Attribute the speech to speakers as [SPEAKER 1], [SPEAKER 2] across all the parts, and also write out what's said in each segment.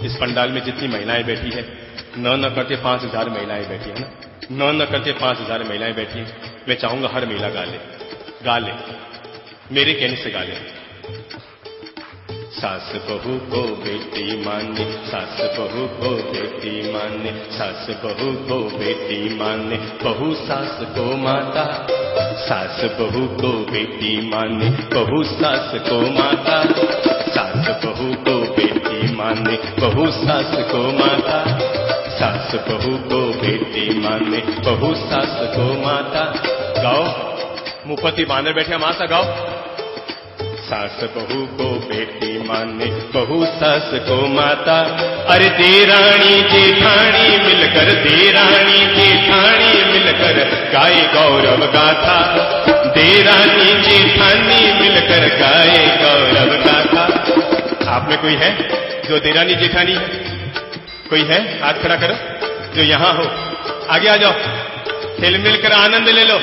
[SPEAKER 1] इस पंडाल में जितनी महिलाएं बैठी है, न करके 5000 महिलाएं बैठी है ना, न करके 5000 महिलाएं बैठी है। मैं चाहूंगा हर महिला गा ले, मेरे कहने से गा ले। सास बहू को बेटी माने, सास बहू को बेटी माने, सास बहू को बेटी माने, बहू सास को माता। सास बहू को बेटी माने, बहू सास को माता। सास बहू को बेटी माने, बहू सास को माता। सास बहू को बेटी माने, बहू सास को माता। गाओ, मुपति बांधे बैठे माता, गाओ। सास बहू को बेटी माने, बहू सास को माता। अरे देरानी जेठानी मिलकर, देरानी जेठानी मिलकर गाए गौरव गाथा। देरानी जेठानी मिलकर गाए गौरव गाथा। आप में कोई है जो देरानी जेठानी है? कोई है? हाथ खड़ा करो जो यहां हो। आगे आ जाओ, खेल मिलकर आनंद ले लो,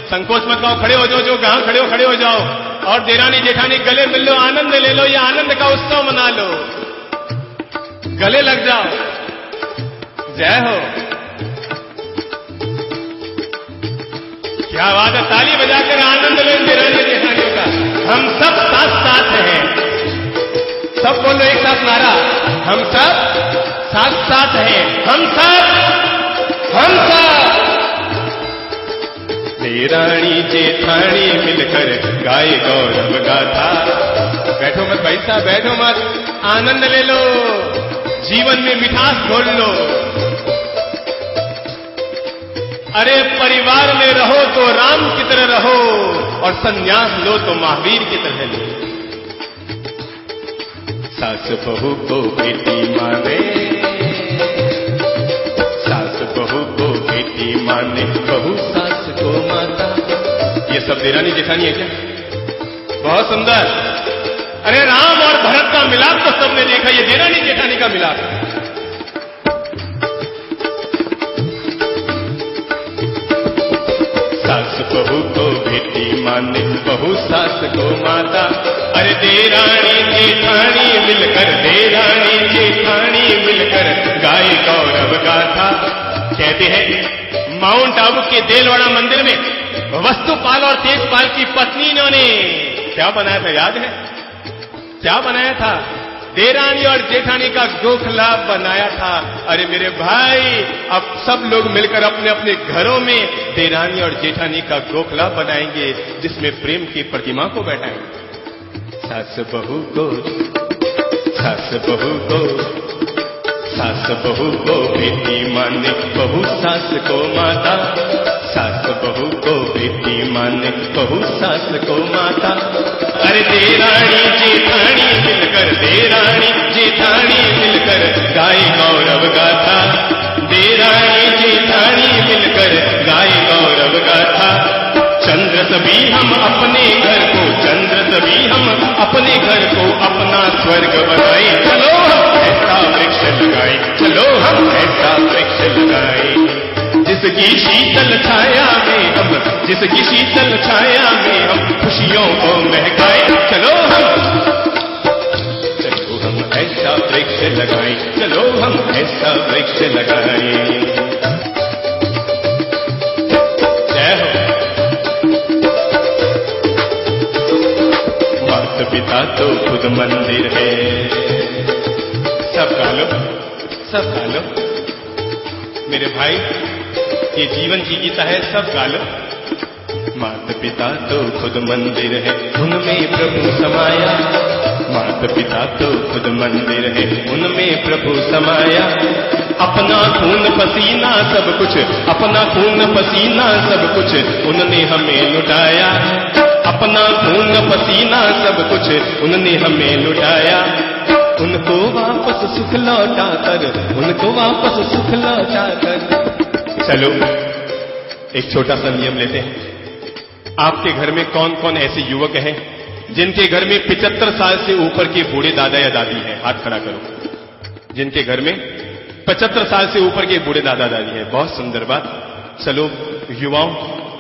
[SPEAKER 1] संकोच मत गाओ, खड़े हो जाओ, जो कहां खड़े हो जाओ और देरानी जेठानी गले मिल लो, आनंद ले लो, ये आनंद का उत्सव मना लो, गले लग जाओ। जय हो, क्या बात है, ताली बजाकर आनंद लो देरानी जेठानियों का। हम सब साथ साथ हैं, सब बोलो एक साथ नारा, हम सब साथ साथ हैं, हम सब देरानी जेठानी मिलकर गाए गौरव गाथा। बैठो मत भाई साहब, बैठो मत, आनंद ले लो, जीवन में मिठास घोल लो। अरे परिवार में रहो तो राम की तरह रहो और संन्यास लो तो महावीर की तरह लो। सास बहू को बेटी माने, सास बहू को बेटी माने, बहू सास को माता। ये सब देरानी जेठानी है क्या? बहुत सुंदर। अरे राम और भरत का मिलाप तो सबने देखा, ये देरानी जेठानी का मिलाप है। सास बहू को बेटी माने, बहू सास को माता। अरे देरानी जेठानी मिलकर, देरानी जेठानी मिलकर गाए गौरव गाथा। कहते हैं माउंट आबू के देलवाड़ा मंदिर में वस्तुपाल और तेजपाल की पत्नी ने क्या बनाया था, याद है? क्या बनाया था? देरानी और जेठानी का गोखला बनाया था। अरे मेरे भाई, अब सब लोग मिलकर अपने अपने घरों में देरानी और जेठानी का गोखला बनाएंगे, जिसमें प्रेम की प्रतिमा को बैठाएंगे। सास बहू को, सास बहू को, सास बहू को बेटी माने, बहू सास को माता। सास बहू को बेटी माने, बहू सास को माता। अरे देरानी जेठानी मिलकर, देरानी जेठानी मिलकर गाए गौरव गाथा। देरानी जेठानी मिलकर गाए गौरव गाथा। चंद्र सभी हम अपने घर को, चंद्र सभी हम अपने घर को अपना स्वर्ग बनाए। चलो हम ऐसा वृक्ष लगाए, चलो हम ऐसा वृक्ष लगाए, जिसकी शीतल छाया में हम, जिसकी शीतल छाया में हम खुशियों को महकाए। चलो हम ऐसा वृक्ष लगाए, चलो हम ऐसा वृक्ष लगाए। जय हो। माता पिता तो खुद मंदिर है, सब गा लो, सब गा लो मेरे भाई, ये जीवन की गीता है, सब गा लो। माता पिता तो खुद मंदिर है, उनमें प्रभु समाया। माता पिता तो खुद मंदिर है, उनमें प्रभु समाया। अपना खून पसीना सब कुछ, अपना खून पसीना सब कुछ उनने हमें लुटाया। अपना खून पसीना सब कुछ उनने हमें लुटाया। उनको वापस सुख लौटा कर, उनको वापस सुख लौटा कर। चलो एक छोटा सा नियम लेते हैं। आपके घर में कौन कौन ऐसे युवक हैं जिनके घर में 75 साल से ऊपर के बूढ़े दादा या दादी हैं? हाथ खड़ा करो। जिनके घर में 75 साल से ऊपर के बूढ़े दादा दादी हैं। बहुत सुंदर बात। चलो युवाओं,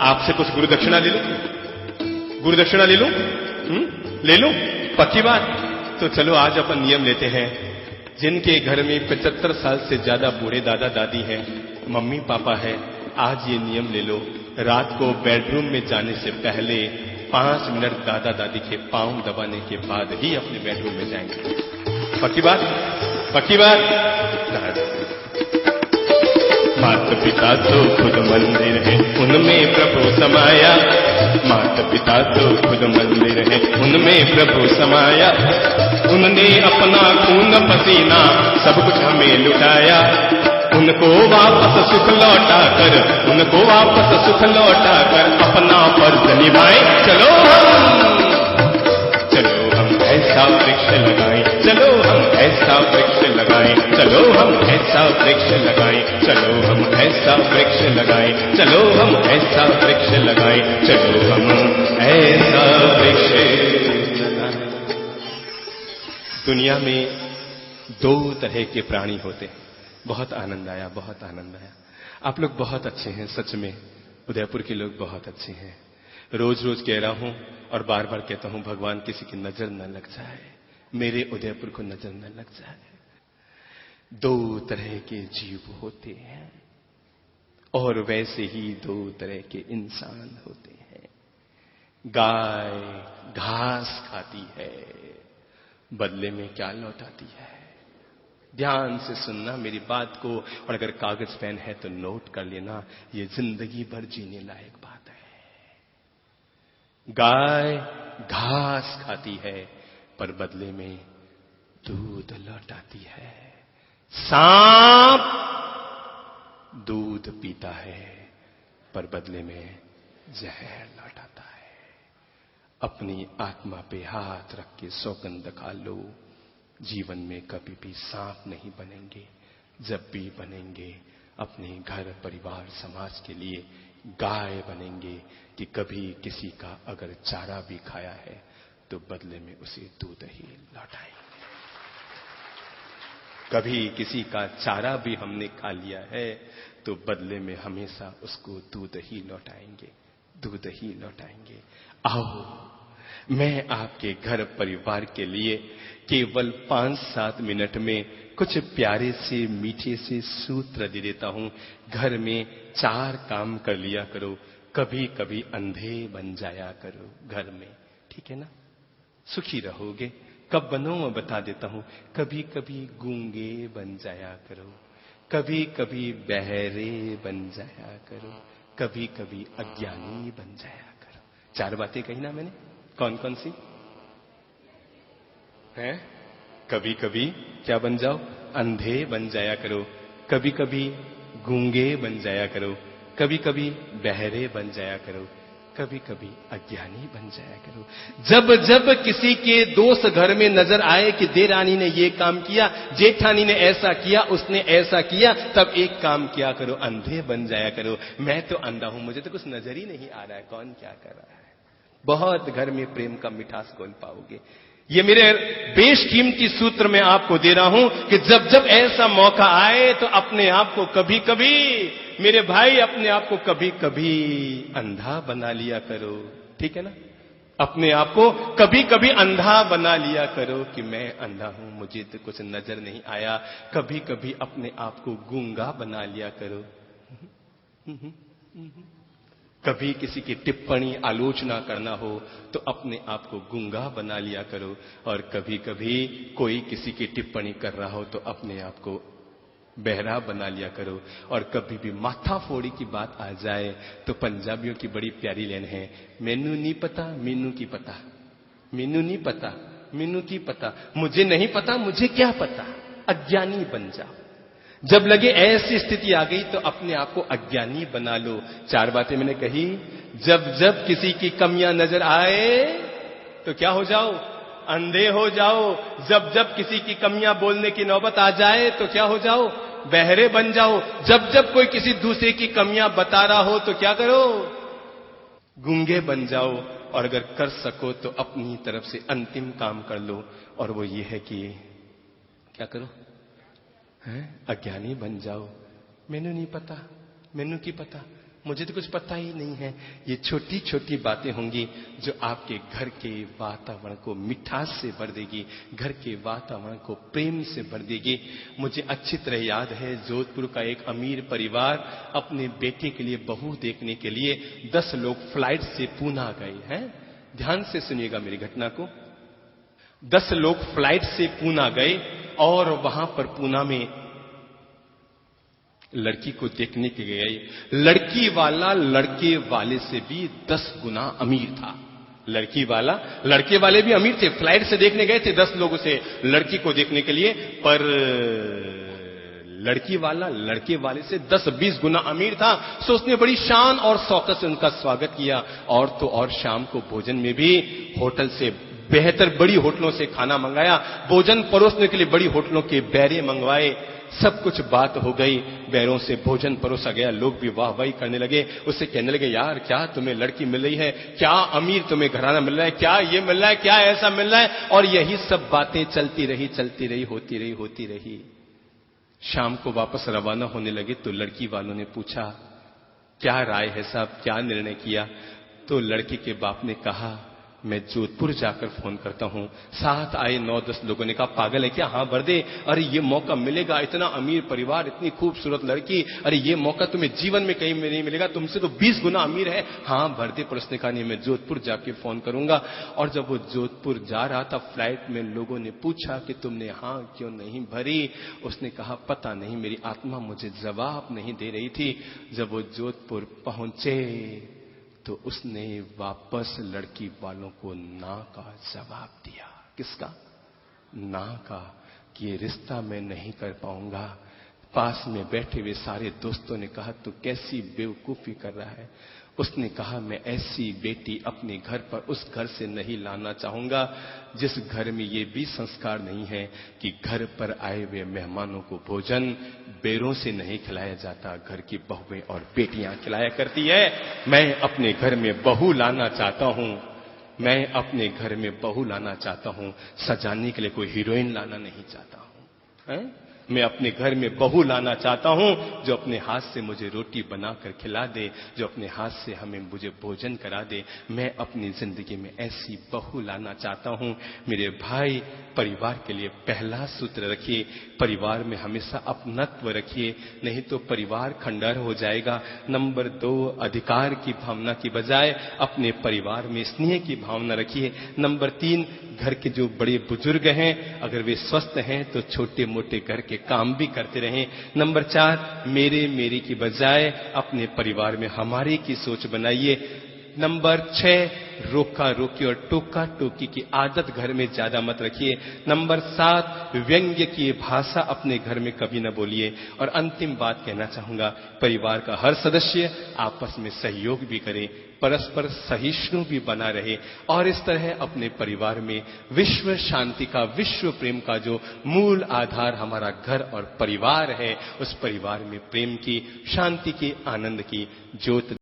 [SPEAKER 1] आपसे कुछ गुरु दक्षिणा ले लो, गुरु दक्षिणा ले लो, ले लो, पक्की बात। तो चलो आज अपन नियम लेते हैं, जिनके घर में 75 साल से ज्यादा बूढ़े दादा दादी हैं, मम्मी पापा है, आज ये नियम ले लो, रात को बेडरूम में जाने से पहले 5 मिनट दादा दादी के पांव दबाने के बाद ही अपने बेडरूम में जाएंगे। पक्की बात? पक्की बात? माता पिता तो खुद मंदिर है, उनमें प्रभु समाया। माता पिता तो खुद मंदिर है, उनमें प्रभु समाया। उनने अपना खून पसीना सब कुछ हमें लुटाया। उनको वापस सुख लौटा कर, उनको वापस सुख लौटा कर अपना फर्ज निभाएं। चलो हम ऐसा वृक्ष लगाएं, चलो हम ऐसा वृक्ष लगाएं, चलो हम ऐसा वृक्ष लगाएं, चलो हम ऐसा वृक्ष लगाएं, चलो हम ऐसा वृक्ष लगाएं, चलो हम ऐसा वृक्ष लगाएं। दुनिया में 2 तरह के प्राणी होते हैं। बहुत आनंद आया, बहुत आनंद आया। आप लोग बहुत अच्छे हैं, सच में उदयपुर के लोग बहुत अच्छे हैं। रोज रोज कह रहा हूं और बार बार कहता हूं, भगवान किसी की नजर न लग जाए, मेरे उदयपुर को नजर न लग जाए। 2 तरह के जीव होते हैं और वैसे ही 2 तरह के इंसान होते हैं। गाय घास खाती है, बदले में क्या लौटाती है? ध्यान से सुनना मेरी बात को, और अगर कागज पेन है तो नोट कर लेना, ये जिंदगी भर जीने लायक बात है। गाय घास खाती है पर बदले में दूध लौटाती है। सांप दूध पीता है पर बदले में जहर लौटाता है। अपनी आत्मा पे हाथ रख के सौगंध खा लो, जीवन में कभी भी सांप नहीं बनेंगे। जब भी बनेंगे अपने घर परिवार समाज के लिए गाय बनेंगे कि कभी किसी का अगर चारा भी खाया है तो बदले में उसे दूध ही लौटाएंगे। कभी किसी का चारा भी हमने खा लिया है तो बदले में हमेशा उसको दूध ही लौटाएंगे, दूध ही लौटाएंगे। आओ मैं आपके घर परिवार के लिए केवल 5-7 मिनट में कुछ प्यारे से मीठे से सूत्र दे देता हूं। घर में 4 काम कर लिया करो, कभी कभी अंधे बन जाया करो घर में, ठीक है ना? सुखी रहोगे। कब बनो मैं बता देता हूं। कभी कभी गूंगे बन जाया करो, कभी कभी बहरे बन जाया करो, कभी कभी अज्ञानी बन जाया करो। 4 बातें कही ना मैंने, कौन कौन सी है? कभी कभी क्या बन जाओ? अंधे बन जाया करो, कभी कभी गूंगे बन जाया करो, कभी कभी बहरे बन जाया करो, कभी कभी अज्ञानी बन जाया करो। जब जब किसी के दोस्त घर में नजर आए कि देरानी ने ये काम किया, जेठानी ने ऐसा किया, उसने ऐसा किया, तब एक काम किया करो, अंधे बन जाया करो। मैं तो अंधा हूं, मुझे तो कुछ नजर ही नहीं आ रहा है, कौन क्या कर रहा है। बहुत घर में प्रेम का मिठास खोल पाओगे। ये मेरे बेशकीमती सूत्र मैं आपको दे रहा हूं कि जब जब ऐसा मौका आए तो अपने आप को कभी कभी, मेरे भाई, अपने आप को कभी कभी अंधा बना लिया करो, ठीक है ना? अपने आप को कभी कभी अंधा बना लिया करो कि मैं अंधा हूं, मुझे तो कुछ नजर नहीं आया। कभी कभी अपने आप को गूंगा बना लिया करो। कभी किसी की टिप्पणी आलोचना करना हो तो अपने आप को गूंगा बना लिया करो, और कभी कभी कोई किसी की टिप्पणी कर रहा हो तो अपने आप को बहरा बना लिया करो। और कभी भी माथा फोड़ी की बात आ जाए तो पंजाबियों की बड़ी प्यारी लाइन है, मैनू नहीं पता मीनू की पता, मीनू नहीं पता मीनू की पता, मुझे नहीं पता मुझे क्या पता। अज्ञानी बन जाओ। जब लगे ऐसी स्थिति आ गई तो अपने आप को अज्ञानी बना लो। 4 बातें मैंने कही। जब जब किसी की कमियां नजर आए तो क्या हो जाओ? अंधे हो जाओ। जब जब किसी की कमियां बोलने की नौबत आ जाए तो क्या हो जाओ? बहरे बन जाओ। जब जब कोई किसी दूसरे की कमियां बता रहा हो तो क्या करो? गूंगे बन जाओ। और अगर कर सको तो अपनी तरफ से अंतिम काम कर लो, और वो ये है कि क्या करो? अज्ञानी बन जाओ। मैनू नहीं पता मैनू की पता, मुझे तो कुछ पता ही नहीं है। ये छोटी छोटी बातें होंगी जो आपके घर के वातावरण को मिठास से भर देगी, घर के वातावरण को प्रेम से भर देगी। मुझे अच्छी तरह याद है, जोधपुर का एक अमीर परिवार अपने बेटे के लिए बहू देखने के लिए 10 लोग फ्लाइट से पूना गए हैं। ध्यान से सुनिएगा मेरी घटना को। 10 लोग फ्लाइट से पूना गए और वहां पर पूना में लड़की को देखने के गए। लड़की वाला लड़के वाले से भी 10 गुना अमीर था। लड़की वाला लड़के वाले भी अमीर थे, फ्लाइट से देखने गए थे 10 लोगों से लड़की को देखने के लिए, पर लड़की वाला लड़के वाले से 10-20 गुना अमीर था। सो उसने बड़ी शान और शौकत से उनका स्वागत किया। और तो और शाम को भोजन में भी होटल से बेहतर बड़ी होटलों से खाना मंगाया, भोजन परोसने के लिए बड़ी होटलों के बैरे मंगवाए। सब कुछ बात हो गई, बैरों से भोजन परोसा गया, लोग भी वाहवाही करने लगे। उससे कहने लगे, यार क्या तुम्हें लड़की मिल रही है, क्या अमीर तुम्हें घराना मिल रहा है, क्या ये मिल रहा है, क्या ऐसा मिल रहा है। और यही सब बातें चलती रही, होती रही। शाम को वापस रवाना होने लगे तो लड़की वालों ने पूछा, क्या राय है साहब, क्या निर्णय किया। तो लड़के के बाप ने कहा, मैं जोधपुर जाकर फोन करता हूं। साथ आए 9-10 लोगों ने कहा, पागल है क्या, हां भर दे, अरे ये मौका मिलेगा, इतना अमीर परिवार, इतनी खूबसूरत लड़की, अरे ये मौका तुम्हें जीवन में कहीं नहीं मिलेगा, तुमसे तो 20 गुना अमीर है, हां भर दे। पर उसने कहा, नहीं मैं जोधपुर जाके फोन करूंगा। और जब वो जोधपुर जा रहा था फ्लाइट में, लोगों ने पूछा कि तुमने हां क्यों नहीं भरी। उसने कहा, पता नहीं, मेरी आत्मा मुझे जवाब नहीं दे रही थी। जब वो जोधपुर पहुंचे तो उसने वापस लड़की वालों को ना का जवाब दिया। किसका? ना का, कि ये रिश्ता मैं नहीं कर पाऊंगा। पास में बैठे हुए सारे दोस्तों ने कहा, तू कैसी बेवकूफी कर रहा है। उसने कहा, मैं ऐसी बेटी अपने घर पर उस घर से नहीं लाना चाहूंगा जिस घर में ये भी संस्कार नहीं है कि घर पर आए हुए मेहमानों को भोजन बेरों से नहीं खिलाया जाता, घर की बहुएं और बेटियां खिलाया करती है। मैं अपने घर में बहू लाना चाहता हूं, मैं अपने घर में बहू लाना चाहता हूं, सजाने के लिए कोई हीरोइन लाना नहीं चाहता हूं, है? मैं अपने घर में बहू लाना चाहता हूं जो अपने हाथ से मुझे रोटी बनाकर खिला दे, जो अपने हाथ से हमें मुझे भोजन करा दे। मैं अपनी जिंदगी में ऐसी बहू लाना चाहता हूं। मेरे भाई, परिवार के लिए पहला सूत्र रखिए, परिवार में हमेशा अपनत्व रखिए, नहीं तो परिवार खंडहर हो जाएगा। नंबर 2, अधिकार की भावना की बजाय अपने परिवार में स्नेह की भावना रखिए। नंबर 3, घर के जो बड़े बुजुर्ग हैं अगर वे स्वस्थ हैं तो छोटे मोटे घर के काम भी करते रहें। नंबर 4, मेरी की बजाय अपने परिवार में हमारे की सोच बनाइए। नंबर 6, रोका रोकी और टोका टोकी की आदत घर में ज्यादा मत रखिए। नंबर 7, व्यंग्य की भाषा अपने घर में कभी न बोलिए। और अंतिम बात कहना चाहूंगा, परिवार का हर सदस्य आपस में सहयोग भी करे, परस्पर सहिष्णु भी बना रहे और इस तरह अपने परिवार में विश्व शांति का, विश्व प्रेम का जो मूल आधार हमारा घर और परिवार है, उस परिवार में प्रेम की, शांति की, आनंद की ज्योत